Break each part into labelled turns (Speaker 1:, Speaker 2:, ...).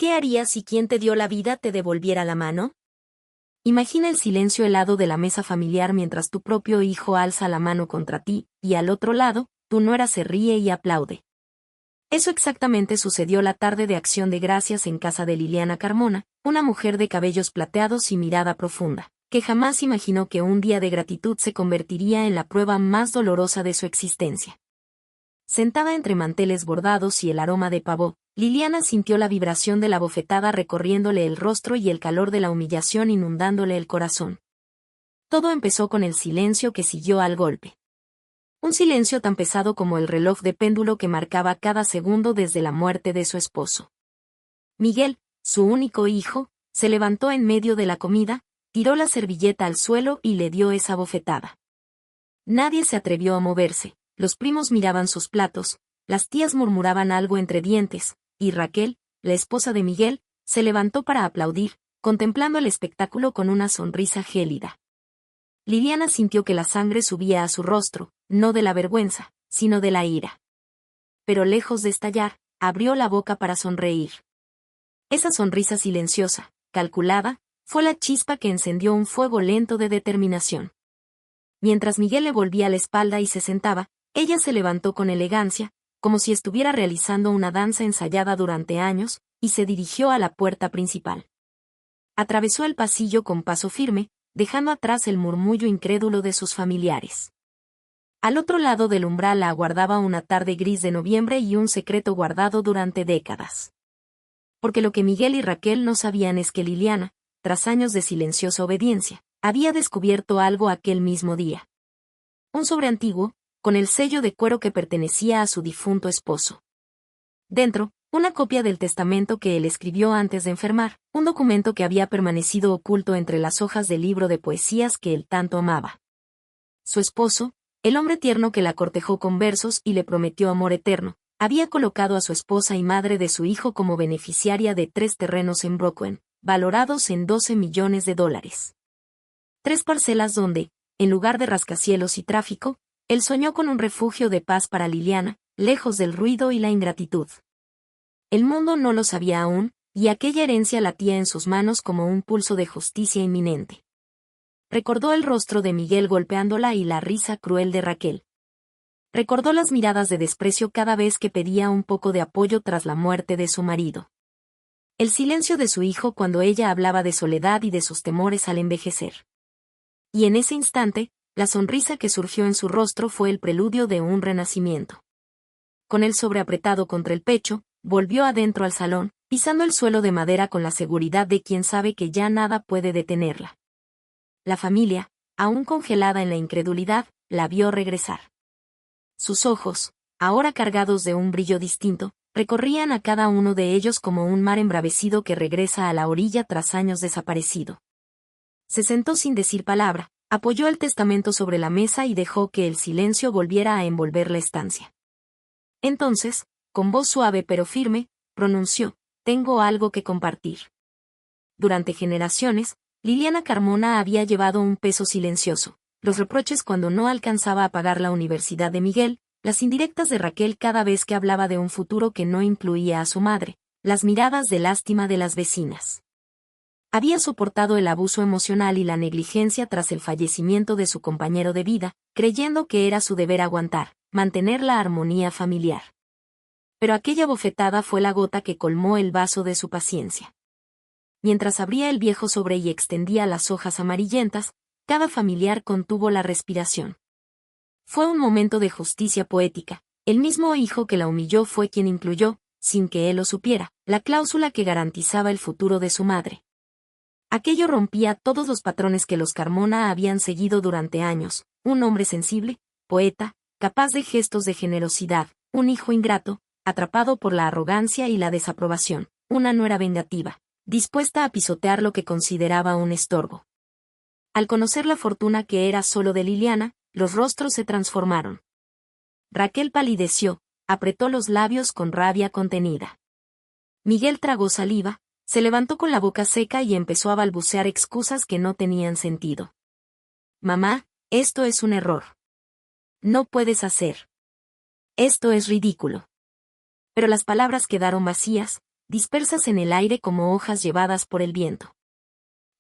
Speaker 1: ¿Qué harías si quien te dio la vida te devolviera la mano? Imagina el silencio helado de la mesa familiar mientras tu propio hijo alza la mano contra ti, y al otro lado, tu nuera se ríe y aplaude. Eso exactamente sucedió la tarde de Acción de Gracias en casa de Liliana Carmona, una mujer de cabellos plateados y mirada profunda, que jamás imaginó que un día de gratitud se convertiría en la prueba más dolorosa de su existencia. Sentada entre manteles bordados y el aroma de pavó, Liliana sintió la vibración de la bofetada recorriéndole el rostro y el calor de la humillación inundándole el corazón. Todo empezó con el silencio que siguió al golpe. Un silencio tan pesado como el reloj de péndulo que marcaba cada segundo desde la muerte de su esposo. Miguel, su único hijo, se levantó en medio de la comida, tiró la servilleta al suelo y le dio esa bofetada. Nadie se atrevió a moverse, los primos miraban sus platos, las tías murmuraban algo entre dientes, y Raquel, la esposa de Miguel, se levantó para aplaudir, contemplando el espectáculo con una sonrisa gélida. Liliana sintió que la sangre subía a su rostro, no de la vergüenza, sino de la ira. Pero lejos de estallar, abrió la boca para sonreír. Esa sonrisa silenciosa, calculada, fue la chispa que encendió un fuego lento de determinación. Mientras Miguel le volvía la espalda y se sentaba, ella se levantó con elegancia, como si estuviera realizando una danza ensayada durante años, y se dirigió a la puerta principal. Atravesó el pasillo con paso firme, dejando atrás el murmullo incrédulo de sus familiares. Al otro lado del umbral la aguardaba una tarde gris de noviembre y un secreto guardado durante décadas. Porque lo que Miguel y Raquel no sabían es que Liliana, tras años de silenciosa obediencia, había descubierto algo aquel mismo día. Un sobre antiguo, con el sello de cuero que pertenecía a su difunto esposo. Dentro, una copia del testamento que él escribió antes de enfermar, un documento que había permanecido oculto entre las hojas del libro de poesías que él tanto amaba. Su esposo, el hombre tierno que la cortejó con versos y le prometió amor eterno, había colocado a su esposa y madre de su hijo como beneficiaria de 3 terrenos en Brooklyn, valorados en $12 millones. 3 parcelas donde, en lugar de rascacielos y tráfico, él soñó con un refugio de paz para Liliana, lejos del ruido y la ingratitud. El mundo no lo sabía aún, y aquella herencia latía en sus manos como un pulso de justicia inminente. Recordó el rostro de Miguel golpeándola y la risa cruel de Raquel. Recordó las miradas de desprecio cada vez que pedía un poco de apoyo tras la muerte de su marido. El silencio de su hijo cuando ella hablaba de soledad y de sus temores al envejecer. Y en ese instante, la sonrisa que surgió en su rostro fue el preludio de un renacimiento. Con el sobre apretado contra el pecho, volvió adentro al salón, pisando el suelo de madera con la seguridad de quien sabe que ya nada puede detenerla. La familia, aún congelada en la incredulidad, la vio regresar. Sus ojos, ahora cargados de un brillo distinto, recorrían a cada uno de ellos como un mar embravecido que regresa a la orilla tras años desaparecido. Se sentó sin decir palabra, apoyó el testamento sobre la mesa y dejó que el silencio volviera a envolver la estancia. Entonces, con voz suave pero firme, pronunció: «Tengo algo que compartir». Durante generaciones, Liliana Carmona había llevado un peso silencioso, los reproches cuando no alcanzaba a pagar la universidad de Miguel, las indirectas de Raquel cada vez que hablaba de un futuro que no incluía a su madre, las miradas de lástima de las vecinas. Había soportado el abuso emocional y la negligencia tras el fallecimiento de su compañero de vida, creyendo que era su deber aguantar, mantener la armonía familiar. Pero aquella bofetada fue la gota que colmó el vaso de su paciencia. Mientras abría el viejo sobre y extendía las hojas amarillentas, cada familiar contuvo la respiración. Fue un momento de justicia poética. El mismo hijo que la humilló fue quien incluyó, sin que él lo supiera, la cláusula que garantizaba el futuro de su madre. Aquello rompía todos los patrones que los Carmona habían seguido durante años: un hombre sensible, poeta, capaz de gestos de generosidad, un hijo ingrato, atrapado por la arrogancia y la desaprobación, una nuera vengativa, dispuesta a pisotear lo que consideraba un estorbo. Al conocer la fortuna que era solo de Liliana, los rostros se transformaron. Raquel palideció, apretó los labios con rabia contenida. Miguel tragó saliva, se levantó con la boca seca y empezó a balbucear excusas que no tenían sentido. «Mamá, esto es un error. No puedes hacer. Esto es ridículo». Pero las palabras quedaron vacías, dispersas en el aire como hojas llevadas por el viento.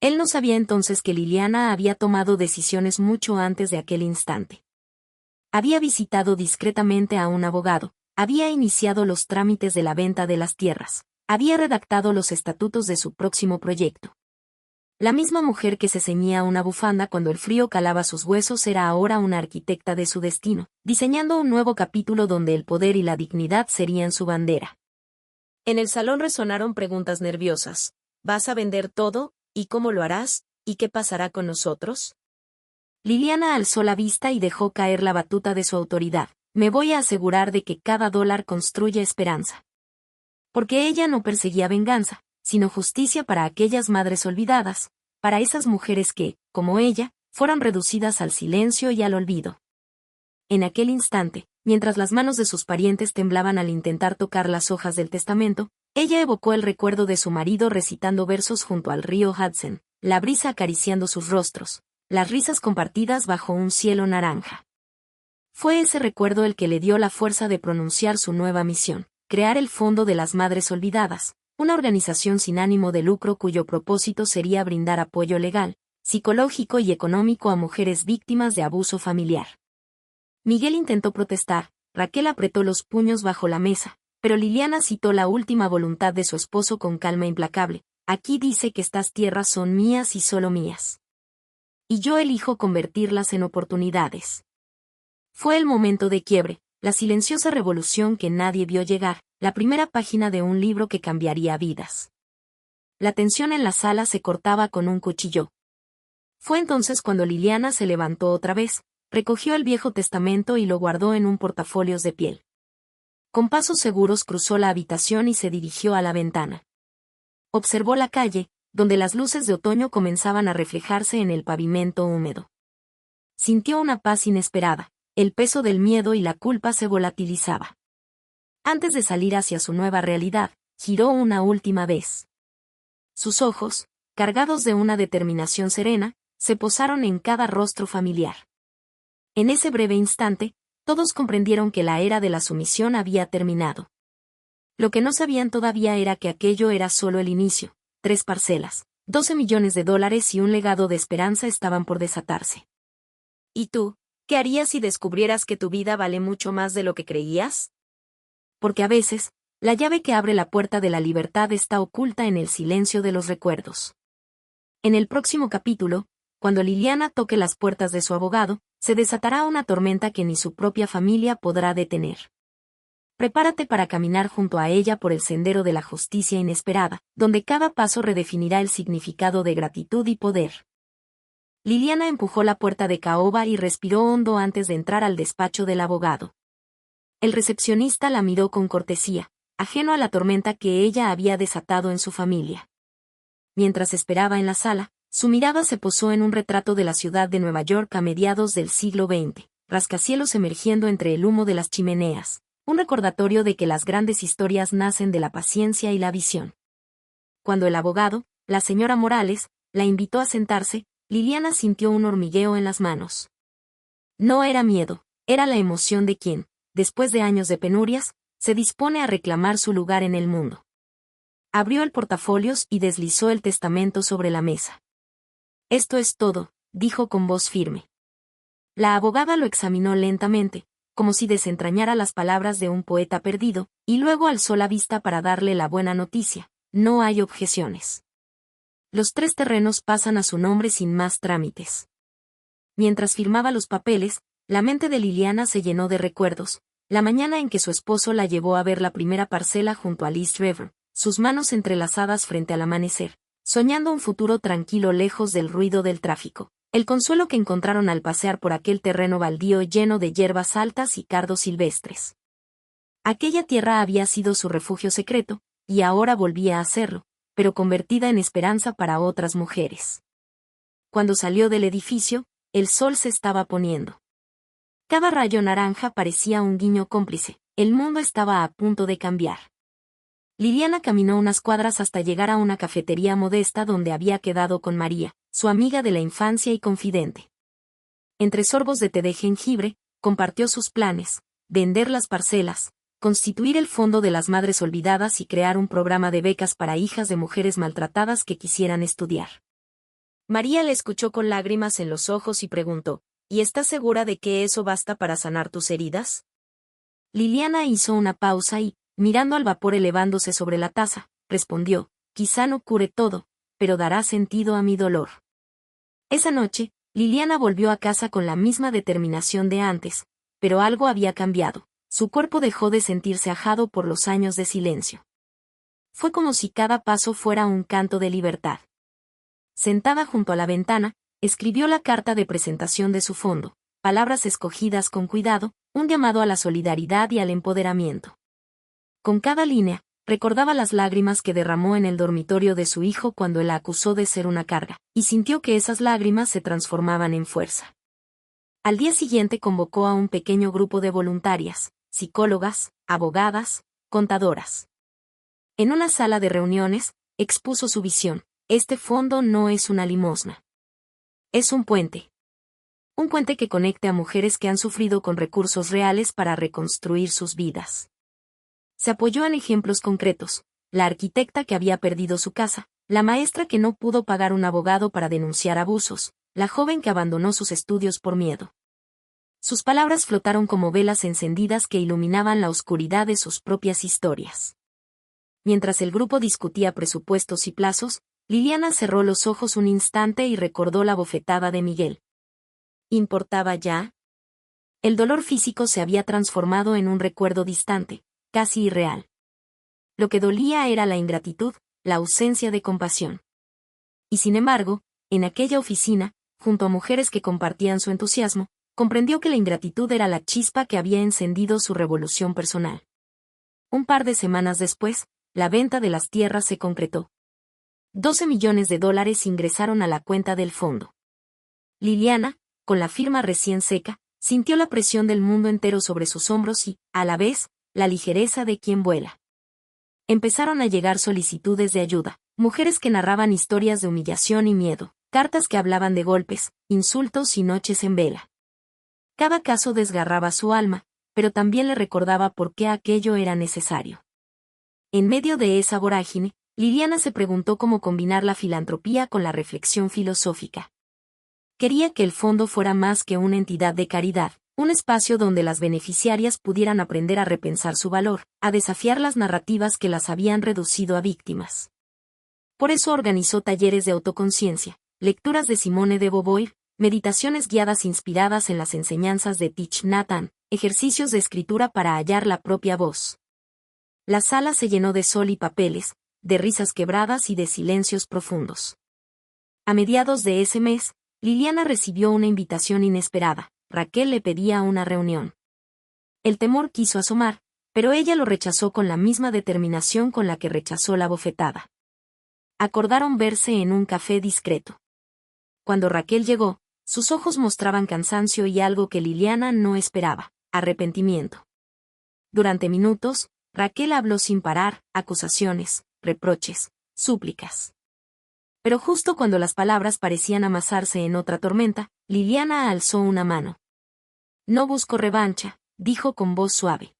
Speaker 1: Él no sabía entonces que Liliana había tomado decisiones mucho antes de aquel instante. Había visitado discretamente a un abogado, había iniciado los trámites de la venta de las tierras, había redactado los estatutos de su próximo proyecto. La misma mujer que se ceñía una bufanda cuando el frío calaba sus huesos era ahora una arquitecta de su destino, diseñando un nuevo capítulo donde el poder y la dignidad serían su bandera. En el salón resonaron preguntas nerviosas. ¿Vas a vender todo? ¿Y cómo lo harás? ¿Y qué pasará con nosotros? Liliana alzó la vista y dejó caer la batuta de su autoridad. Me voy a asegurar de que cada dólar construya esperanza. Porque ella no perseguía venganza, sino justicia para aquellas madres olvidadas, para esas mujeres que, como ella, fueron reducidas al silencio y al olvido. En aquel instante, mientras las manos de sus parientes temblaban al intentar tocar las hojas del testamento, ella evocó el recuerdo de su marido recitando versos junto al río Hudson, la brisa acariciando sus rostros, las risas compartidas bajo un cielo naranja. Fue ese recuerdo el que le dio la fuerza de pronunciar su nueva misión, crear el Fondo de las Madres Olvidadas, una organización sin ánimo de lucro cuyo propósito sería brindar apoyo legal, psicológico y económico a mujeres víctimas de abuso familiar. Miguel intentó protestar, Raquel apretó los puños bajo la mesa, pero Liliana citó la última voluntad de su esposo con calma implacable. Aquí dice que estas tierras son mías y solo mías. Y yo elijo convertirlas en oportunidades. Fue el momento de quiebre, la silenciosa revolución que nadie vio llegar, la primera página de un libro que cambiaría vidas. La tensión en la sala se cortaba con un cuchillo. Fue entonces cuando Liliana se levantó otra vez, recogió el Viejo Testamento y lo guardó en un portafolios de piel. Con pasos seguros cruzó la habitación y se dirigió a la ventana. Observó la calle, donde las luces de otoño comenzaban a reflejarse en el pavimento húmedo. Sintió una paz inesperada, el peso del miedo y la culpa se volatilizaba. Antes de salir hacia su nueva realidad, giró una última vez. Sus ojos, cargados de una determinación serena, se posaron en cada rostro familiar. En ese breve instante, todos comprendieron que la era de la sumisión había terminado. Lo que no sabían todavía era que aquello era solo el inicio. 3 parcelas, 12 millones de dólares y un legado de esperanza estaban por desatarse. ¿Y tú, qué harías si descubrieras que tu vida vale mucho más de lo que creías? Porque a veces, la llave que abre la puerta de la libertad está oculta en el silencio de los recuerdos. En el próximo capítulo, cuando Liliana toque las puertas de su abogado, se desatará una tormenta que ni su propia familia podrá detener. Prepárate para caminar junto a ella por el sendero de la justicia inesperada, donde cada paso redefinirá el significado de gratitud y poder. Liliana empujó la puerta de caoba y respiró hondo antes de entrar al despacho del abogado. El recepcionista la miró con cortesía, ajeno a la tormenta que ella había desatado en su familia. Mientras esperaba en la sala, su mirada se posó en un retrato de la ciudad de Nueva York a mediados del siglo XX, rascacielos emergiendo entre el humo de las chimeneas, un recordatorio de que las grandes historias nacen de la paciencia y la visión. Cuando el abogado, la señora Morales, la invitó a sentarse, Liliana sintió un hormigueo en las manos. No era miedo, era la emoción de quien, después de años de penurias, se dispone a reclamar su lugar en el mundo. Abrió el portafolios y deslizó el testamento sobre la mesa. Esto es todo, dijo con voz firme. La abogada lo examinó lentamente, como si desentrañara las palabras de un poeta perdido, y luego alzó la vista para darle la buena noticia: no hay objeciones. Los 3 terrenos pasan a su nombre sin más trámites. Mientras firmaba los papeles, la mente de Liliana se llenó de recuerdos. La mañana en que su esposo la llevó a ver la primera parcela junto al East River, sus manos entrelazadas frente al amanecer, soñando un futuro tranquilo lejos del ruido del tráfico. El consuelo que encontraron al pasear por aquel terreno baldío lleno de hierbas altas y cardos silvestres. Aquella tierra había sido su refugio secreto, y ahora volvía a serlo, pero convertida en esperanza para otras mujeres. Cuando salió del edificio, el sol se estaba poniendo. Cada rayo naranja parecía un guiño cómplice, el mundo estaba a punto de cambiar. Liliana caminó unas cuadras hasta llegar a una cafetería modesta donde había quedado con María, su amiga de la infancia y confidente. Entre sorbos de té de jengibre, compartió sus planes: vender las parcelas, constituir el Fondo de las Madres Olvidadas y crear un programa de becas para hijas de mujeres maltratadas que quisieran estudiar. María le escuchó con lágrimas en los ojos y preguntó, ¿y estás segura de que eso basta para sanar tus heridas? Liliana hizo una pausa y, mirando al vapor elevándose sobre la taza, respondió, quizá no cure todo, pero dará sentido a mi dolor. Esa noche, Liliana volvió a casa con la misma determinación de antes, pero algo había cambiado. Su cuerpo dejó de sentirse ajado por los años de silencio. Fue como si cada paso fuera un canto de libertad. Sentada junto a la ventana, escribió la carta de presentación de su fondo, palabras escogidas con cuidado, un llamado a la solidaridad y al empoderamiento. Con cada línea, recordaba las lágrimas que derramó en el dormitorio de su hijo cuando él la acusó de ser una carga, y sintió que esas lágrimas se transformaban en fuerza. Al día siguiente convocó a un pequeño grupo de voluntarias, psicólogas, abogadas, contadoras. En una sala de reuniones, expuso su visión: este fondo no es una limosna. Es un puente. Un puente que conecte a mujeres que han sufrido con recursos reales para reconstruir sus vidas. Se apoyó en ejemplos concretos: la arquitecta que había perdido su casa, la maestra que no pudo pagar un abogado para denunciar abusos, la joven que abandonó sus estudios por miedo. Sus palabras flotaron como velas encendidas que iluminaban la oscuridad de sus propias historias. Mientras el grupo discutía presupuestos y plazos, Liliana cerró los ojos un instante y recordó la bofetada de Miguel. ¿Importaba ya? El dolor físico se había transformado en un recuerdo distante, casi irreal. Lo que dolía era la ingratitud, la ausencia de compasión. Y sin embargo, en aquella oficina, junto a mujeres que compartían su entusiasmo, comprendió que la ingratitud era la chispa que había encendido su revolución personal. Un par de semanas después, la venta de las tierras se concretó. $12 millones ingresaron a la cuenta del fondo. Liliana, con la firma recién seca, sintió la presión del mundo entero sobre sus hombros y, a la vez, la ligereza de quien vuela. Empezaron a llegar solicitudes de ayuda, mujeres que narraban historias de humillación y miedo, cartas que hablaban de golpes, insultos y noches en vela. Cada caso desgarraba su alma, pero también le recordaba por qué aquello era necesario. En medio de esa vorágine, Liliana se preguntó cómo combinar la filantropía con la reflexión filosófica. Quería que el fondo fuera más que una entidad de caridad, un espacio donde las beneficiarias pudieran aprender a repensar su valor, a desafiar las narrativas que las habían reducido a víctimas. Por eso organizó talleres de autoconciencia, lecturas de Simone de Beauvoir, meditaciones guiadas inspiradas en las enseñanzas de Thich Nhat Hanh, ejercicios de escritura para hallar la propia voz. La sala se llenó de sol y papeles, de risas quebradas y de silencios profundos. A mediados de ese mes, Liliana recibió una invitación inesperada. Raquel le pedía una reunión. El temor quiso asomar, pero ella lo rechazó con la misma determinación con la que rechazó la bofetada. Acordaron verse en un café discreto. Cuando Raquel llegó, sus ojos mostraban cansancio y algo que Liliana no esperaba: arrepentimiento. Durante minutos, Raquel habló sin parar, acusaciones, reproches, súplicas. Pero justo cuando las palabras parecían amasarse en otra tormenta, Liliana alzó una mano. No busco revancha, dijo con voz suave.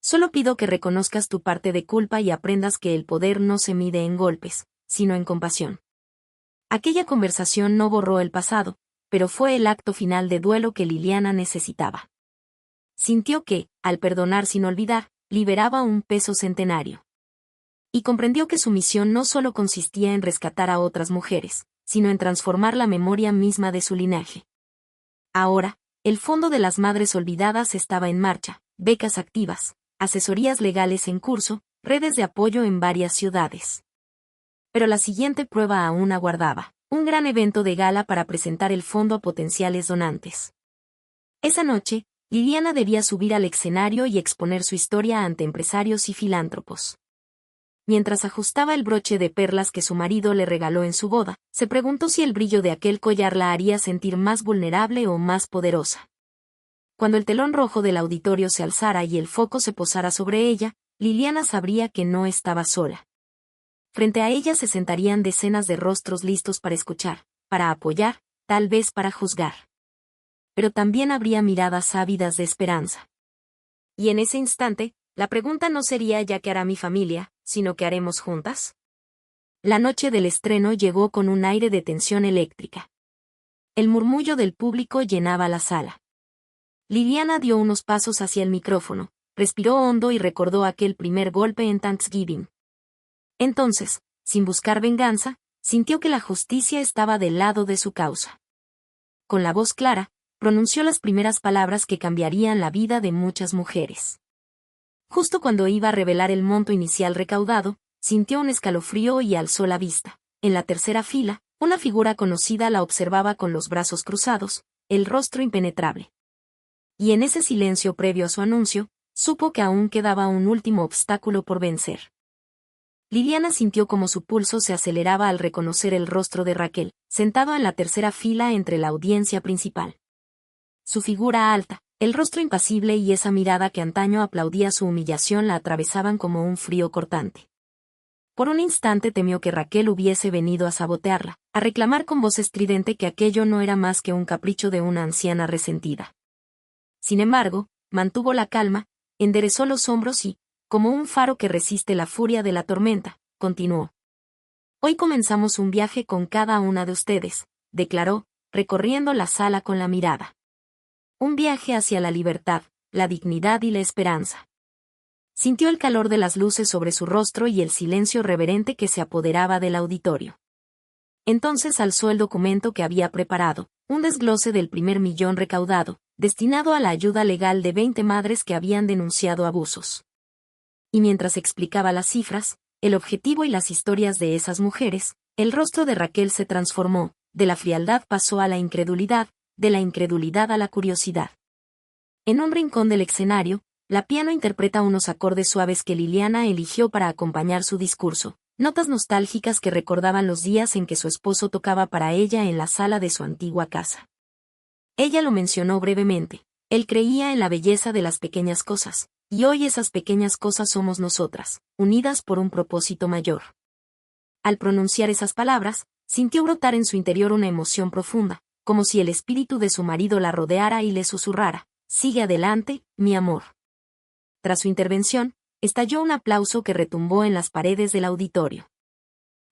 Speaker 1: Solo pido que reconozcas tu parte de culpa y aprendas que el poder no se mide en golpes, sino en compasión. Aquella conversación no borró el pasado, pero fue el acto final de duelo que Liliana necesitaba. Sintió que, al perdonar sin olvidar, liberaba un peso centenario. Y comprendió que su misión no solo consistía en rescatar a otras mujeres, sino en transformar la memoria misma de su linaje. Ahora, el Fondo de las Madres Olvidadas estaba en marcha, becas activas, asesorías legales en curso, redes de apoyo en varias ciudades. Pero la siguiente prueba aún aguardaba: un gran evento de gala para presentar el fondo a potenciales donantes. Esa noche, Liliana debía subir al escenario y exponer su historia ante empresarios y filántropos. Mientras ajustaba el broche de perlas que su marido le regaló en su boda, se preguntó si el brillo de aquel collar la haría sentir más vulnerable o más poderosa. Cuando el telón rojo del auditorio se alzara y el foco se posara sobre ella, Liliana sabría que no estaba sola. Frente a ella se sentarían decenas de rostros listos para escuchar, para apoyar, tal vez para juzgar. Pero también habría miradas ávidas de esperanza. Y en ese instante, La pregunta no sería ya qué hará mi familia, sino qué haremos juntas. La noche del estreno llegó con un aire de tensión eléctrica. El murmullo del público llenaba la sala. Liliana dio unos pasos hacia el micrófono, respiró hondo y recordó aquel primer golpe en Thanksgiving. Entonces, sin buscar venganza, sintió que la justicia estaba del lado de su causa. Con la voz clara, pronunció las primeras palabras que cambiarían la vida de muchas mujeres. Justo cuando iba a revelar el monto inicial recaudado, sintió un escalofrío y alzó la vista. En la tercera fila, una figura conocida la observaba con los brazos cruzados, el rostro impenetrable. Y en ese silencio previo a su anuncio, supo que aún quedaba un último obstáculo por vencer. Liliana sintió como su pulso se aceleraba al reconocer el rostro de Raquel, sentado en la tercera fila entre la audiencia principal. Su figura alta, el rostro impasible y esa mirada que antaño aplaudía su humillación la atravesaban como un frío cortante. Por un instante temió que Raquel hubiese venido a sabotearla, a reclamar con voz estridente que aquello no era más que un capricho de una anciana resentida. Sin embargo, mantuvo la calma, enderezó los hombros y, como un faro que resiste la furia de la tormenta, continuó. Hoy comenzamos un viaje con cada una de ustedes, declaró, recorriendo la sala con la mirada. Un viaje hacia la libertad, la dignidad y la esperanza. Sintió el calor de las luces sobre su rostro y el silencio reverente que se apoderaba del auditorio. Entonces alzó el documento que había preparado, un desglose del primer millón recaudado, destinado a la ayuda legal de 20 madres que habían denunciado abusos. Y mientras explicaba las cifras, el objetivo y las historias de esas mujeres, el rostro de Raquel se transformó, de la frialdad pasó a la incredulidad, de la incredulidad a la curiosidad. En un rincón del escenario, la piano interpreta unos acordes suaves que Liliana eligió para acompañar su discurso, notas nostálgicas que recordaban los días en que su esposo tocaba para ella en la sala de su antigua casa. Ella lo mencionó brevemente, él creía en la belleza de las pequeñas cosas, y hoy esas pequeñas cosas somos nosotras, unidas por un propósito mayor. Al pronunciar esas palabras, sintió brotar en su interior una emoción profunda, como si el espíritu de su marido la rodeara y le susurrara, sigue adelante, mi amor. Tras su intervención, estalló un aplauso que retumbó en las paredes del auditorio.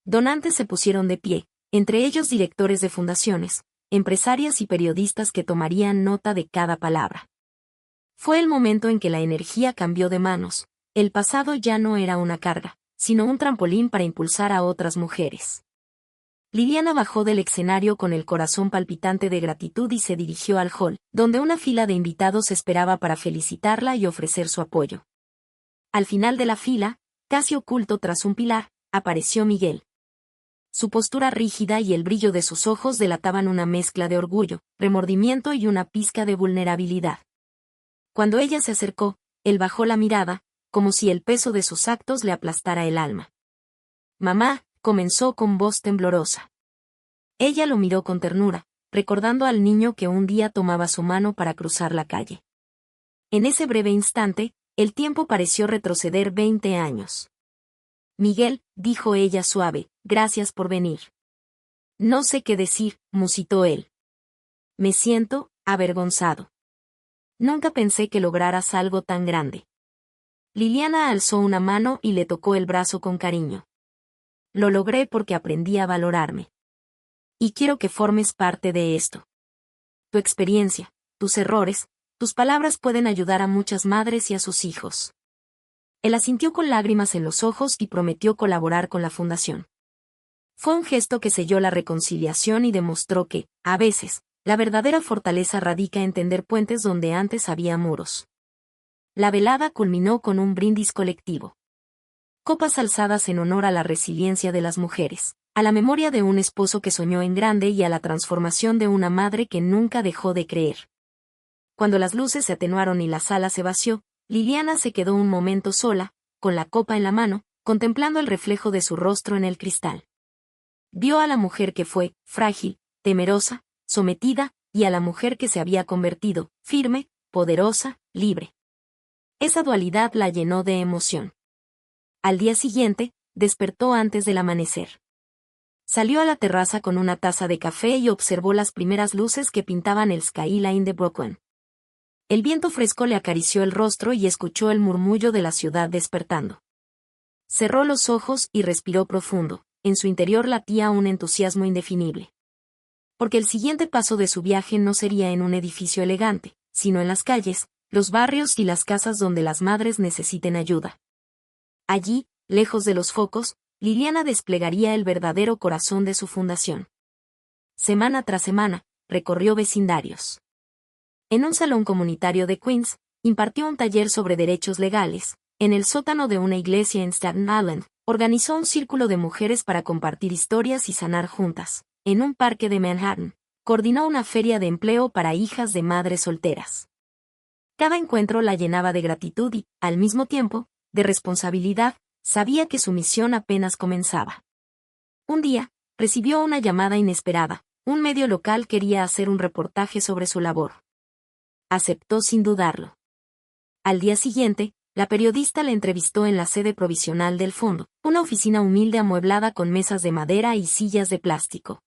Speaker 1: Donantes se pusieron de pie, entre ellos directores de fundaciones, empresarias y periodistas que tomarían nota de cada palabra. Fue el momento en que la energía cambió de manos, el pasado ya no era una carga, sino un trampolín para impulsar a otras mujeres. Liliana bajó del escenario con el corazón palpitante de gratitud y se dirigió al hall, donde una fila de invitados esperaba para felicitarla y ofrecer su apoyo. Al final de la fila, casi oculto tras un pilar, apareció Miguel. Su postura rígida y el brillo de sus ojos delataban una mezcla de orgullo, remordimiento y una pizca de vulnerabilidad. Cuando ella se acercó, él bajó la mirada, como si el peso de sus actos le aplastara el alma. Mamá, comenzó con voz temblorosa. Ella lo miró con ternura, recordando al niño que un día tomaba su mano para cruzar la calle. En ese breve instante, el tiempo pareció retroceder 20 años. Miguel, dijo ella suave, gracias por venir. No sé qué decir, musitó él. Me siento avergonzado. Nunca pensé que lograras algo tan grande. Liliana alzó una mano y le tocó el brazo con cariño. Lo logré porque aprendí a valorarme. Y quiero que formes parte de esto. Tu experiencia, tus errores, tus palabras pueden ayudar a muchas madres y a sus hijos. Él asintió con lágrimas en los ojos y prometió colaborar con la fundación. Fue un gesto que selló la reconciliación y demostró que, a veces, la verdadera fortaleza radica en tender puentes donde antes había muros. La velada culminó con un brindis colectivo. Copas alzadas en honor a la resiliencia de las mujeres, a la memoria de un esposo que soñó en grande y a la transformación de una madre que nunca dejó de creer. Cuando las luces se atenuaron y la sala se vació, Liliana se quedó un momento sola, con la copa en la mano, contemplando el reflejo de su rostro en el cristal. Vio a la mujer que fue, frágil, temerosa, sometida, y a la mujer que se había convertido, firme, poderosa, libre. Esa dualidad la llenó de emoción. Al día siguiente, despertó antes del amanecer. Salió a la terraza con una taza de café y observó las primeras luces que pintaban el skyline de Brooklyn. El viento fresco le acarició el rostro y escuchó el murmullo de la ciudad despertando. Cerró los ojos y respiró profundo. En su interior latía un entusiasmo indefinible. Porque el siguiente paso de su viaje no sería en un edificio elegante, sino en las calles, los barrios y las casas donde las madres necesiten ayuda. Allí, lejos de los focos, Liliana desplegaría el verdadero corazón de su fundación. Semana tras semana, recorrió vecindarios. En un salón comunitario de Queens, impartió un taller sobre derechos legales. En el sótano de una iglesia en Staten Island, organizó un círculo de mujeres para compartir historias y sanar juntas. En un parque de Manhattan, coordinó una feria de empleo para hijas de madres solteras. Cada encuentro la llenaba de gratitud y, al mismo tiempo, de responsabilidad. Sabía que su misión apenas comenzaba. Un día, recibió una llamada inesperada. Un medio local quería hacer un reportaje sobre su labor. Aceptó sin dudarlo. Al día siguiente, la periodista le entrevistó en la sede provisional del fondo, una oficina humilde amueblada con mesas de madera y sillas de plástico.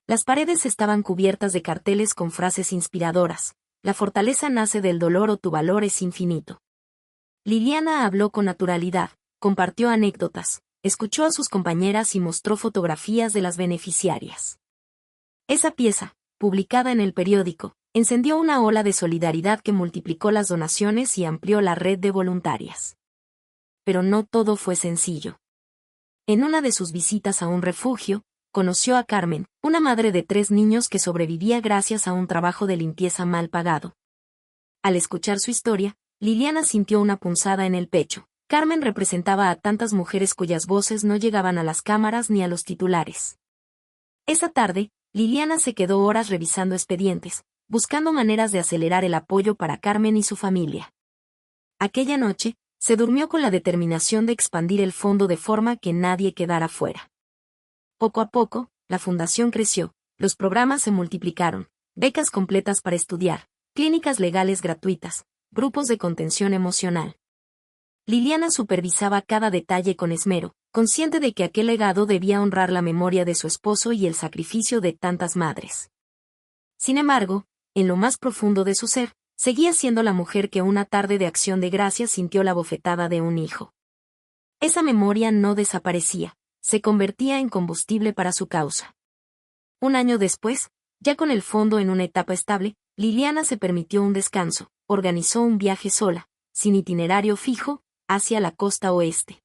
Speaker 1: Las paredes estaban cubiertas de carteles con frases inspiradoras. La fortaleza nace del dolor o tu valor es infinito. Liliana habló con naturalidad, compartió anécdotas, escuchó a sus compañeras y mostró fotografías de las beneficiarias. Esa pieza, publicada en el periódico, encendió una ola de solidaridad que multiplicó las donaciones y amplió la red de voluntarias. Pero no todo fue sencillo. En una de sus visitas a un refugio, conoció a Carmen, una madre de 3 niños que sobrevivía gracias a un trabajo de limpieza mal pagado. Al escuchar su historia, Liliana sintió una punzada en el pecho. Carmen representaba a tantas mujeres cuyas voces no llegaban a las cámaras ni a los titulares. Esa tarde, Liliana se quedó horas revisando expedientes, buscando maneras de acelerar el apoyo para Carmen y su familia. Aquella noche, se durmió con la determinación de expandir el fondo de forma que nadie quedara fuera. Poco a poco, la fundación creció, los programas se multiplicaron, becas completas para estudiar, clínicas legales gratuitas, grupos de contención emocional. Liliana supervisaba cada detalle con esmero, consciente de que aquel legado debía honrar la memoria de su esposo y el sacrificio de tantas madres. Sin embargo, en lo más profundo de su ser, seguía siendo la mujer que una tarde de acción de gracias sintió la bofetada de un hijo. Esa memoria no desaparecía, se convertía en combustible para su causa. Un año después, ya con el fondo en una etapa estable, Liliana se permitió un descanso, organizó un viaje sola, sin itinerario fijo, hacia la costa oeste.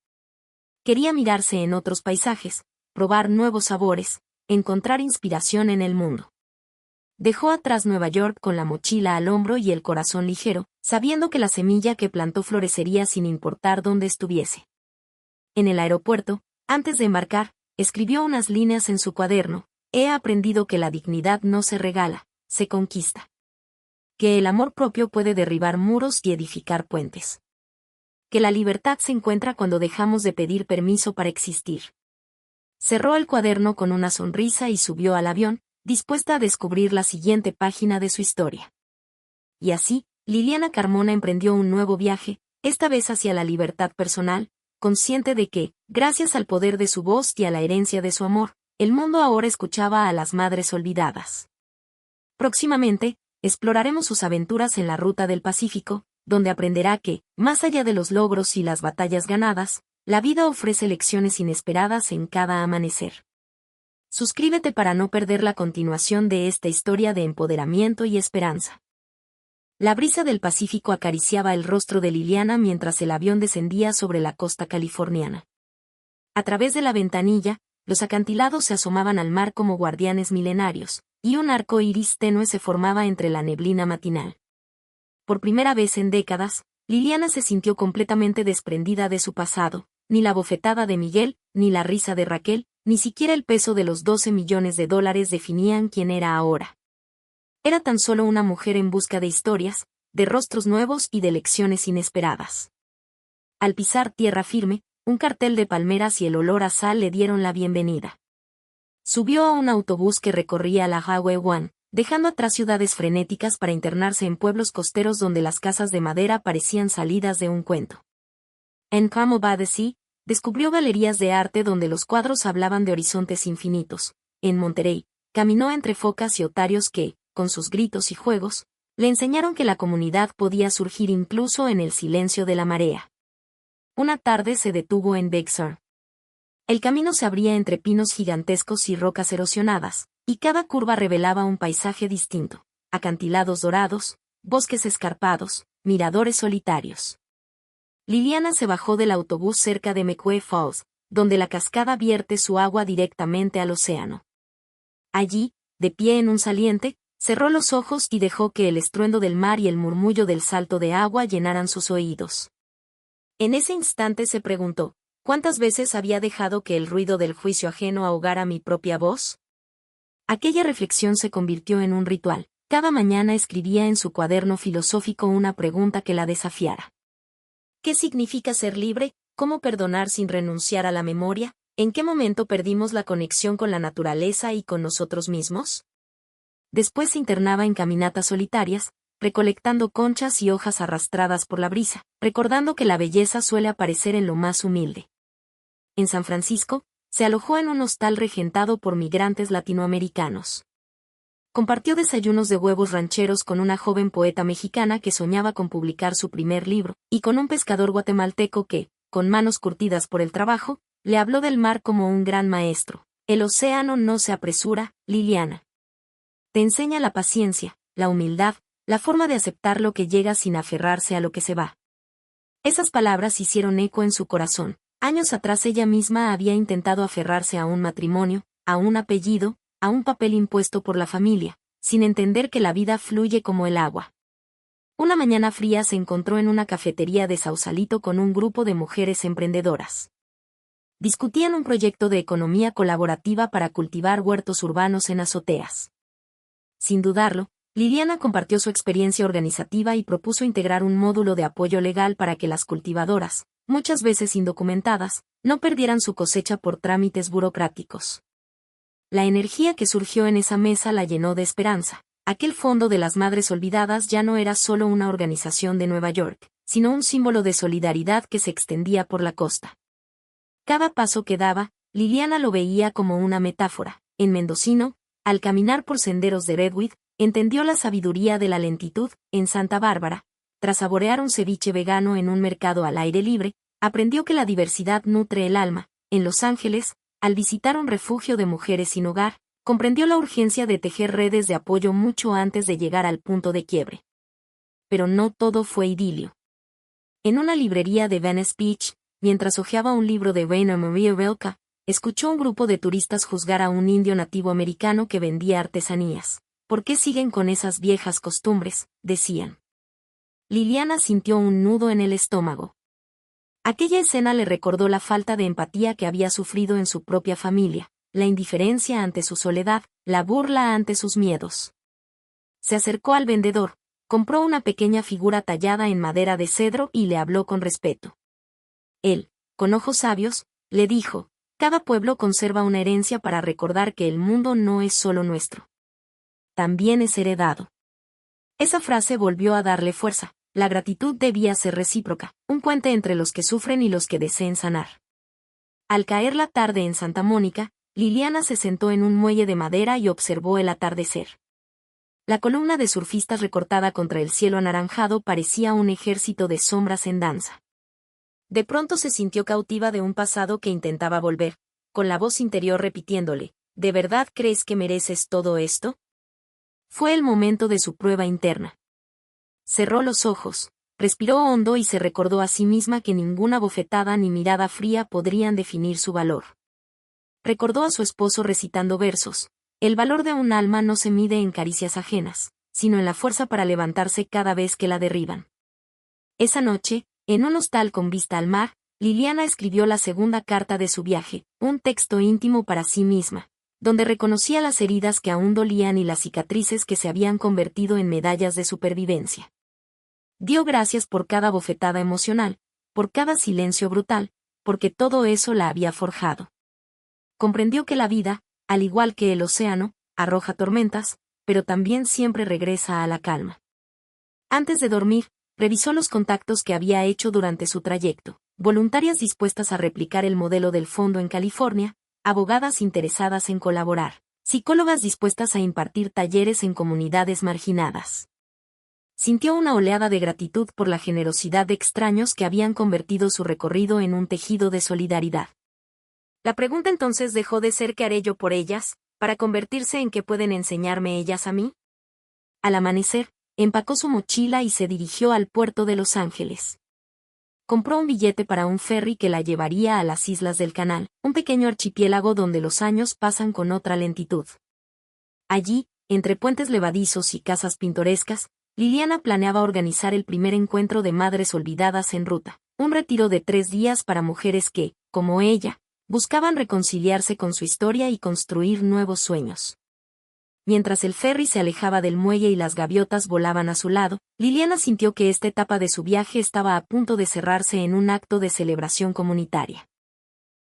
Speaker 1: Quería mirarse en otros paisajes, probar nuevos sabores, encontrar inspiración en el mundo. Dejó atrás Nueva York con la mochila al hombro y el corazón ligero, sabiendo que la semilla que plantó florecería sin importar dónde estuviese. En el aeropuerto, antes de embarcar, escribió unas líneas en su cuaderno: he aprendido que la dignidad no se regala, se conquista. Que el amor propio puede derribar muros y edificar puentes. Que la libertad se encuentra cuando dejamos de pedir permiso para existir. Cerró el cuaderno con una sonrisa y subió al avión, dispuesta a descubrir la siguiente página de su historia. Y así, Liliana Carmona emprendió un nuevo viaje, esta vez hacia la libertad personal, consciente de que, gracias al poder de su voz y a la herencia de su amor, el mundo ahora escuchaba a las madres olvidadas. Próximamente, exploraremos sus aventuras en la ruta del Pacífico, donde aprenderá que, más allá de los logros y las batallas ganadas, la vida ofrece lecciones inesperadas en cada amanecer. Suscríbete para no perder la continuación de esta historia de empoderamiento y esperanza. La brisa del Pacífico acariciaba el rostro de Liliana mientras el avión descendía sobre la costa californiana. A través de la ventanilla, los acantilados se asomaban al mar como guardianes milenarios, y un arco iris tenue se formaba entre la neblina matinal. Por primera vez en décadas, Liliana se sintió completamente desprendida de su pasado, ni la bofetada de Miguel, ni la risa de Raquel, ni siquiera el peso de los $12 millones definían quién era ahora. Era tan solo una mujer en busca de historias, de rostros nuevos y de lecciones inesperadas. Al pisar tierra firme, un cartel de palmeras y el olor a sal le dieron la bienvenida. Subió a un autobús que recorría la Highway 1, dejando atrás ciudades frenéticas para internarse en pueblos costeros donde las casas de madera parecían salidas de un cuento. En Como by the Sea, descubrió galerías de arte donde los cuadros hablaban de horizontes infinitos. En Monterey, caminó entre focas y otarios que, con sus gritos y juegos, Le enseñaron que la comunidad podía surgir incluso en el silencio de la marea. Una tarde se detuvo en Big Sur. El camino se abría entre pinos gigantescos y rocas erosionadas, y cada curva revelaba un paisaje distinto: acantilados dorados, bosques escarpados, miradores solitarios. Liliana se bajó del autobús cerca de McQuay Falls, donde la cascada vierte su agua directamente al océano. Allí, de pie en un saliente, cerró los ojos y dejó que el estruendo del mar y el murmullo del salto de agua llenaran sus oídos. En ese instante se preguntó: ¿cuántas veces había dejado que el ruido del juicio ajeno ahogara mi propia voz? Aquella reflexión se convirtió en un ritual. Cada mañana escribía en su cuaderno filosófico una pregunta que la desafiara. ¿Qué significa ser libre? ¿Cómo perdonar sin renunciar a la memoria? ¿En qué momento perdimos la conexión con la naturaleza y con nosotros mismos? Después se internaba en caminatas solitarias, recolectando conchas y hojas arrastradas por la brisa, recordando que la belleza suele aparecer en lo más humilde. En San Francisco, se alojó en un hostal regentado por migrantes latinoamericanos. Compartió desayunos de huevos rancheros con una joven poeta mexicana que soñaba con publicar su primer libro, y con un pescador guatemalteco que, con manos curtidas por el trabajo, le habló del mar como un gran maestro. El océano no se apresura, Liliana. Te enseña la paciencia, la humildad, la forma de aceptar lo que llega sin aferrarse a lo que se va. Esas palabras hicieron eco en su corazón. Años atrás ella misma había intentado aferrarse a un matrimonio, a un apellido, a un papel impuesto por la familia, sin entender que la vida fluye como el agua. Una mañana fría se encontró en una cafetería de Sausalito con un grupo de mujeres emprendedoras. Discutían un proyecto de economía colaborativa para cultivar huertos urbanos en azoteas. Sin dudarlo, Liliana compartió su experiencia organizativa y propuso integrar un módulo de apoyo legal para que las cultivadoras, muchas veces indocumentadas, no perdieran su cosecha por trámites burocráticos. La energía que surgió en esa mesa la llenó de esperanza. Aquel Fondo de las Madres Olvidadas ya no era solo una organización de Nueva York, sino un símbolo de solidaridad que se extendía por la costa. Cada paso que daba, Liliana lo veía como una metáfora. En Mendocino, al caminar por senderos de Redwood, entendió la sabiduría de la lentitud. En Santa Bárbara, tras saborear un ceviche vegano en un mercado al aire libre, aprendió que la diversidad nutre el alma. En Los Ángeles, al visitar un refugio de mujeres sin hogar, comprendió la urgencia de tejer redes de apoyo mucho antes de llegar al punto de quiebre. Pero no todo fue idilio. En una librería de Venice Beach, mientras hojeaba un libro de Rainer Maria Rilke, escuchó a un grupo de turistas juzgar a un indio nativo americano que vendía artesanías. ¿Por qué siguen con esas viejas costumbres?, decían. Liliana sintió un nudo en el estómago. Aquella escena le recordó la falta de empatía que había sufrido en su propia familia, la indiferencia ante su soledad, la burla ante sus miedos. Se acercó al vendedor, compró una pequeña figura tallada en madera de cedro y le habló con respeto. Él, con ojos sabios, le dijo: cada pueblo conserva una herencia para recordar que el mundo no es solo nuestro. También es heredado. Esa frase volvió a darle fuerza. La gratitud debía ser recíproca, un puente entre los que sufren y los que deseen sanar. Al caer la tarde en Santa Mónica, Liliana se sentó en un muelle de madera y observó el atardecer. La columna de surfistas recortada contra el cielo anaranjado parecía un ejército de sombras en danza. De pronto se sintió cautiva de un pasado que intentaba volver, con la voz interior repitiéndole: ¿de verdad crees que mereces todo esto? Fue el momento de su prueba interna. Cerró los ojos, respiró hondo y se recordó a sí misma que ninguna bofetada ni mirada fría podrían definir su valor. Recordó a su esposo recitando versos: el valor de un alma no se mide en caricias ajenas, sino en la fuerza para levantarse cada vez que la derriban. Esa noche, en un hostal con vista al mar, Liliana escribió la segunda carta de su viaje, un texto íntimo para sí misma, donde reconocía las heridas que aún dolían y las cicatrices que se habían convertido en medallas de supervivencia. Dio gracias por cada bofetada emocional, por cada silencio brutal, porque todo eso la había forjado. Comprendió que la vida, al igual que el océano, arroja tormentas, pero también siempre regresa a la calma. Antes de dormir, revisó los contactos que había hecho durante su trayecto: voluntarias dispuestas a replicar el modelo del fondo en California, abogadas interesadas en colaborar, psicólogas dispuestas a impartir talleres en comunidades marginadas. sintió una oleada de gratitud por la generosidad de extraños que habían convertido su recorrido en un tejido de solidaridad. La pregunta entonces dejó de ser ¿qué haré yo por ellas?, para convertirse en ¿qué pueden enseñarme ellas a mí? Al amanecer, empacó su mochila y se dirigió al puerto de Los Ángeles. Compró un billete para un ferry que la llevaría a las Islas del Canal, un pequeño archipiélago donde los años pasan con otra lentitud. Allí, entre puentes levadizos y casas pintorescas, Liliana planeaba organizar el primer encuentro de madres olvidadas en ruta, un retiro de 3 días para mujeres que, como ella, buscaban reconciliarse con su historia y construir nuevos sueños. Mientras el ferry se alejaba del muelle y las gaviotas volaban a su lado, Liliana sintió que esta etapa de su viaje estaba a punto de cerrarse en un acto de celebración comunitaria.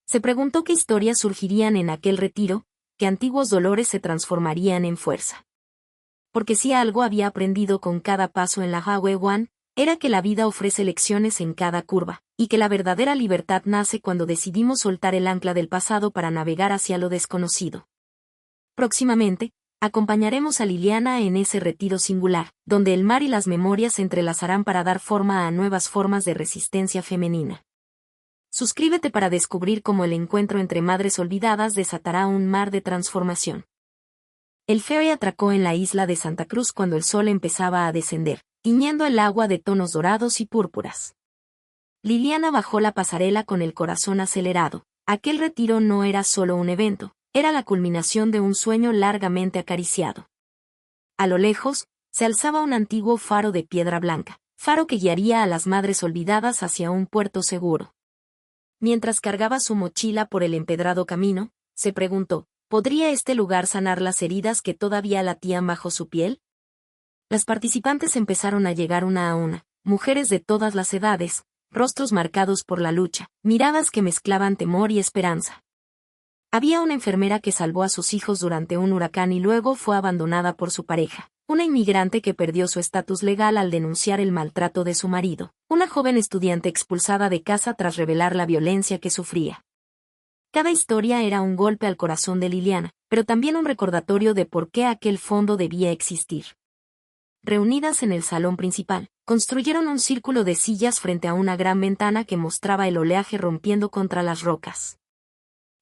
Speaker 1: Se preguntó qué historias surgirían en aquel retiro, qué antiguos dolores se transformarían en fuerza. Porque si algo había aprendido con cada paso en la Highway 1, era que la vida ofrece lecciones en cada curva, y que la verdadera libertad nace cuando decidimos soltar el ancla del pasado para navegar hacia lo desconocido. Próximamente, acompañaremos a Liliana en ese retiro singular, donde el mar y las memorias se entrelazarán para dar forma a nuevas formas de resistencia femenina. Suscríbete para descubrir cómo el encuentro entre madres olvidadas desatará un mar de transformación. El ferry atracó en la isla de Santa Cruz cuando el sol empezaba a descender, tiñendo el agua de tonos dorados y púrpuras. Liliana bajó la pasarela con el corazón acelerado. Aquel retiro no era solo un evento, era la culminación de un sueño largamente acariciado. A lo lejos, se alzaba un antiguo faro de piedra blanca, faro que guiaría a las madres olvidadas hacia un puerto seguro. Mientras cargaba su mochila por el empedrado camino, se preguntó, ¿podría este lugar sanar las heridas que todavía latían bajo su piel? Las participantes empezaron a llegar una a una, mujeres de todas las edades, rostros marcados por la lucha, miradas que mezclaban temor y esperanza. Había una enfermera que salvó a sus hijos durante un huracán y luego fue abandonada por su pareja, una inmigrante que perdió su estatus legal al denunciar el maltrato de su marido, una joven estudiante expulsada de casa tras revelar la violencia que sufría. Cada historia era un golpe al corazón de Liliana, pero también un recordatorio de por qué aquel fondo debía existir. Reunidas en el salón principal, construyeron un círculo de sillas frente a una gran ventana que mostraba el oleaje rompiendo contra las rocas.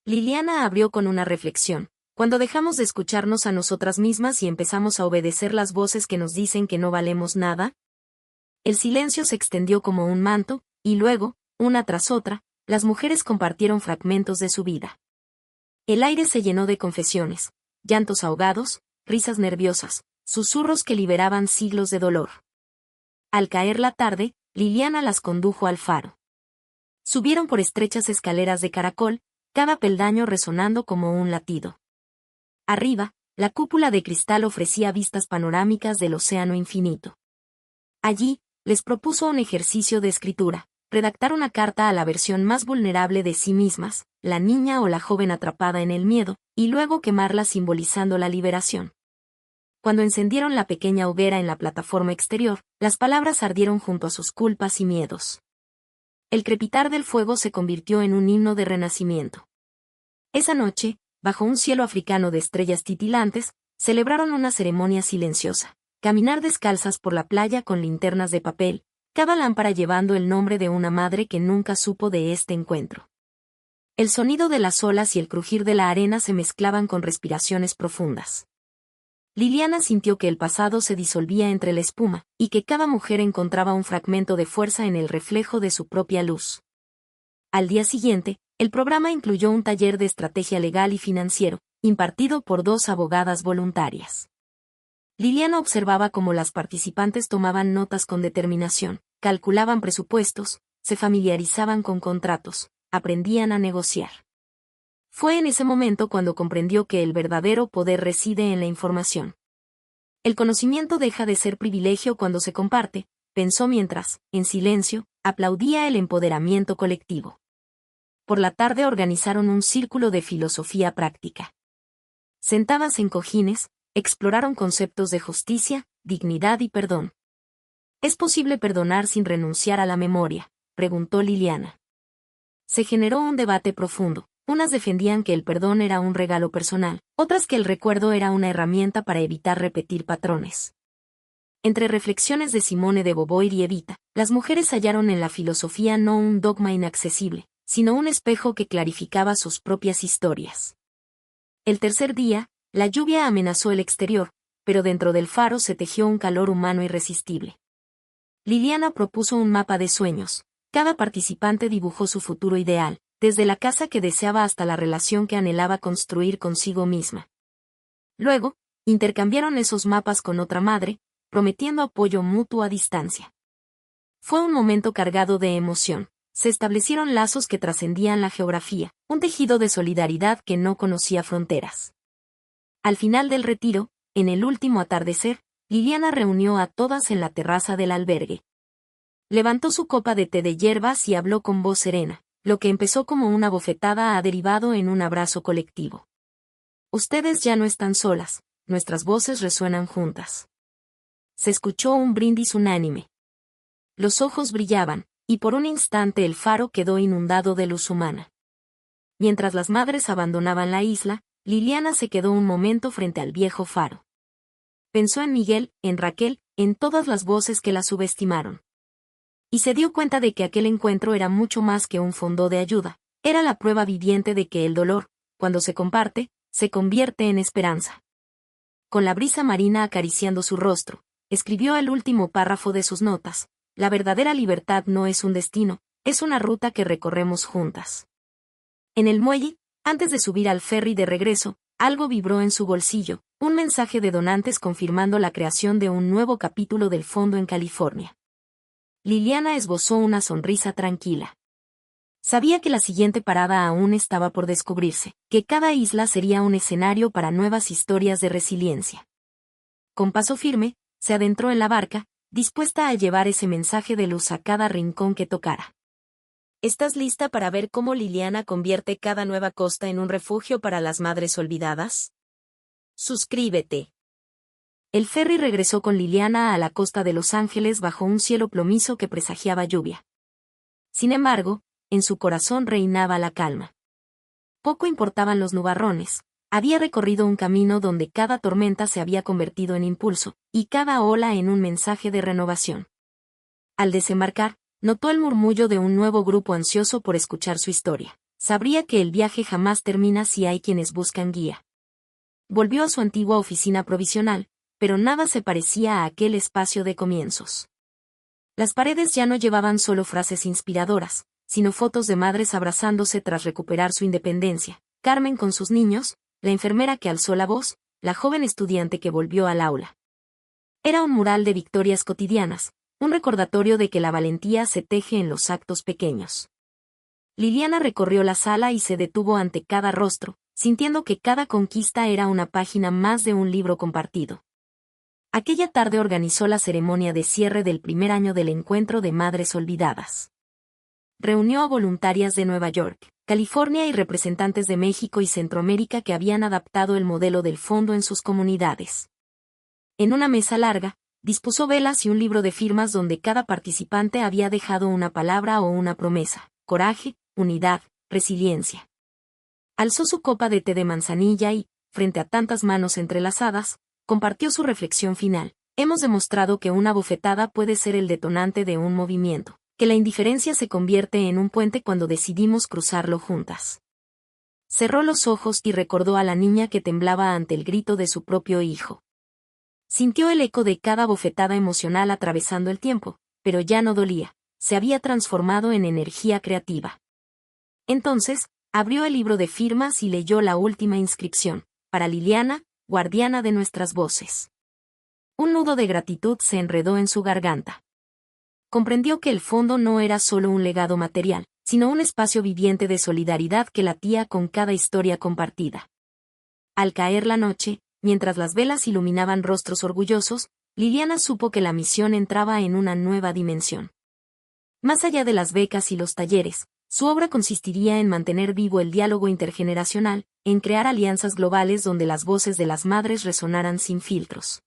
Speaker 1: Liliana abrió con una reflexión. Cuando dejamos de escucharnos a nosotras mismas y empezamos a obedecer las voces que nos dicen que no valemos nada, el silencio se extendió como un manto, y luego, una tras otra, las mujeres compartieron fragmentos de su vida. El aire se llenó de confesiones, llantos ahogados, risas nerviosas, susurros que liberaban siglos de dolor. Al caer la tarde, Liliana las condujo al faro. Subieron por estrechas escaleras de caracol, cada peldaño resonando como un latido. Arriba, la cúpula de cristal ofrecía vistas panorámicas del océano infinito. Allí, les propuso un ejercicio de escritura, redactar una carta a la versión más vulnerable de sí mismas, la niña o la joven atrapada en el miedo, y luego quemarla simbolizando la liberación. Cuando encendieron la pequeña hoguera en la plataforma exterior, las palabras ardieron junto a sus culpas y miedos. El crepitar del fuego se convirtió en un himno de renacimiento. Esa noche, bajo un cielo africano de estrellas titilantes, celebraron una ceremonia silenciosa. Caminar descalzas por la playa con linternas de papel, cada lámpara llevando el nombre de una madre que nunca supo de este encuentro. El sonido de las olas y el crujir de la arena se mezclaban con respiraciones profundas. Liliana sintió que el pasado se disolvía entre la espuma, y que cada mujer encontraba un fragmento de fuerza en el reflejo de su propia luz. Al día siguiente, el programa incluyó un taller de estrategia legal y financiero, impartido por 2 abogadas voluntarias. Liliana observaba cómo las participantes tomaban notas con determinación, calculaban presupuestos, se familiarizaban con contratos, aprendían a negociar. Fue en ese momento cuando comprendió que el verdadero poder reside en la información. El conocimiento deja de ser privilegio cuando se comparte, pensó mientras, en silencio, aplaudía el empoderamiento colectivo. Por la tarde organizaron un círculo de filosofía práctica. Sentadas en cojines, exploraron conceptos de justicia, dignidad y perdón. ¿Es posible perdonar sin renunciar a la memoria?, preguntó Liliana. Se generó un debate profundo. Unas defendían que el perdón era un regalo personal, otras que el recuerdo era una herramienta para evitar repetir patrones. Entre reflexiones de Simone de Beauvoir y Evita, las mujeres hallaron en la filosofía no un dogma inaccesible, sino un espejo que clarificaba sus propias historias. El tercer día, la lluvia amenazó el exterior, pero dentro del faro se tejió un calor humano irresistible. Liliana propuso un mapa de sueños. Cada participante dibujó su futuro ideal, desde la casa que deseaba hasta la relación que anhelaba construir consigo misma. Luego, intercambiaron esos mapas con otra madre, prometiendo apoyo mutuo a distancia. Fue un momento cargado de emoción. Se establecieron lazos que trascendían la geografía, un tejido de solidaridad que no conocía fronteras. Al final del retiro, en el último atardecer, Liliana reunió a todas en la terraza del albergue. Levantó su copa de té de hierbas y habló con voz serena. Lo que empezó como una bofetada ha derivado en un abrazo colectivo. Ustedes ya no están solas, nuestras voces resuenan juntas. Se escuchó un brindis unánime. Los ojos brillaban, y por un instante el faro quedó inundado de luz humana. Mientras las madres abandonaban la isla, Liliana se quedó un momento frente al viejo faro. Pensó en Miguel, en Raquel, en todas las voces que la subestimaron. Y se dio cuenta de que aquel encuentro era mucho más que un fondo de ayuda, era la prueba viviente de que el dolor, cuando se comparte, se convierte en esperanza. Con la brisa marina acariciando su rostro, escribió el último párrafo de sus notas. La verdadera libertad no es un destino, es una ruta que recorremos juntas. En el muelle, antes de subir al ferry de regreso, algo vibró en su bolsillo, un mensaje de donantes confirmando la creación de un nuevo capítulo del fondo en California. Liliana esbozó una sonrisa tranquila. Sabía que la siguiente parada aún estaba por descubrirse, que cada isla sería un escenario para nuevas historias de resiliencia. Con paso firme, se adentró en la barca, dispuesta a llevar ese mensaje de luz a cada rincón que tocara. ¿Estás lista para ver cómo Liliana convierte cada nueva costa en un refugio para las madres olvidadas? Suscríbete. El ferry regresó con Liliana a la costa de Los Ángeles bajo un cielo plomizo que presagiaba lluvia. Sin embargo, en su corazón reinaba la calma. Poco importaban los nubarrones. Había recorrido un camino donde cada tormenta se había convertido en impulso, y cada ola en un mensaje de renovación. Al desembarcar, notó el murmullo de un nuevo grupo ansioso por escuchar su historia. Sabría que el viaje jamás termina si hay quienes buscan guía. Volvió a su antigua oficina provisional, pero nada se parecía a aquel espacio de comienzos. Las paredes ya no llevaban solo frases inspiradoras, sino fotos de madres abrazándose tras recuperar su independencia, Carmen con sus niños, la enfermera que alzó la voz, la joven estudiante que volvió al aula. Era un mural de victorias cotidianas, un recordatorio de que la valentía se teje en los actos pequeños. Liliana recorrió la sala y se detuvo ante cada rostro, sintiendo que cada conquista era una página más de un libro compartido. Aquella tarde organizó la ceremonia de cierre del primer año del Encuentro de Madres Olvidadas. Reunió a voluntarias de Nueva York, California y representantes de México y Centroamérica que habían adaptado el modelo del fondo en sus comunidades. En una mesa larga, dispuso velas y un libro de firmas donde cada participante había dejado una palabra o una promesa: coraje, unidad, resiliencia. Alzó su copa de té de manzanilla y, frente a tantas manos entrelazadas, compartió su reflexión final. Hemos demostrado que una bofetada puede ser el detonante de un movimiento, que la indiferencia se convierte en un puente cuando decidimos cruzarlo juntas. Cerró los ojos y recordó a la niña que temblaba ante el grito de su propio hijo. Sintió el eco de cada bofetada emocional atravesando el tiempo, pero ya no dolía, se había transformado en energía creativa. Entonces, abrió el libro de firmas y leyó la última inscripción: para Liliana, guardiana de nuestras voces. Un nudo de gratitud se enredó en su garganta. Comprendió que el fondo no era solo un legado material, sino un espacio viviente de solidaridad que latía con cada historia compartida. Al caer la noche, mientras las velas iluminaban rostros orgullosos, Liliana supo que la misión entraba en una nueva dimensión. Más allá de las becas y los talleres, su obra consistiría en mantener vivo el diálogo intergeneracional, en crear alianzas globales donde las voces de las madres resonaran sin filtros.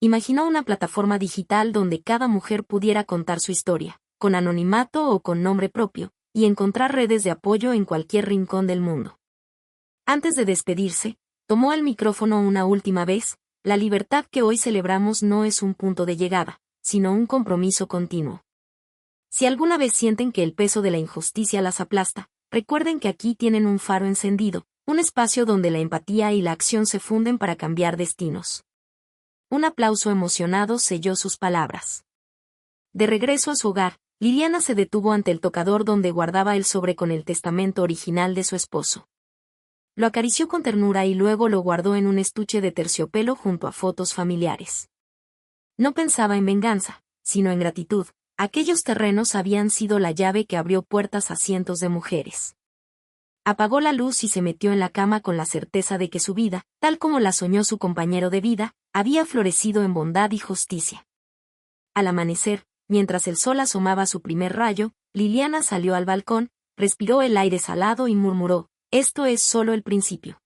Speaker 1: Imaginó una plataforma digital donde cada mujer pudiera contar su historia, con anonimato o con nombre propio, y encontrar redes de apoyo en cualquier rincón del mundo. Antes de despedirse, tomó el micrófono una última vez, La libertad que hoy celebramos no es un punto de llegada, sino un compromiso continuo. Si alguna vez sienten que el peso de la injusticia las aplasta, recuerden que aquí tienen un faro encendido, un espacio donde la empatía y la acción se funden para cambiar destinos. Un aplauso emocionado selló sus palabras. De regreso a su hogar, Liliana se detuvo ante el tocador donde guardaba el sobre con el testamento original de su esposo. Lo acarició con ternura y luego lo guardó en un estuche de terciopelo junto a fotos familiares. No pensaba en venganza, sino en gratitud. Aquellos terrenos habían sido la llave que abrió puertas a cientos de mujeres. Apagó la luz y se metió en la cama con la certeza de que su vida, tal como la soñó su compañero de vida, había florecido en bondad y justicia. Al amanecer, mientras el sol asomaba su primer rayo, Liliana salió al balcón, respiró el aire salado y murmuró: «Esto es solo el principio».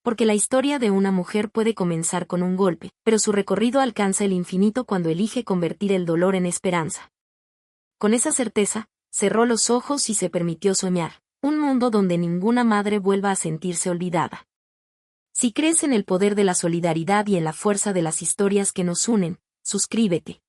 Speaker 1: Porque la historia de una mujer puede comenzar con un golpe, pero su recorrido alcanza el infinito cuando elige convertir el dolor en esperanza. Con esa certeza, cerró los ojos y se permitió soñar, un mundo donde ninguna madre vuelva a sentirse olvidada. Si crees en el poder de la solidaridad y en la fuerza de las historias que nos unen, suscríbete,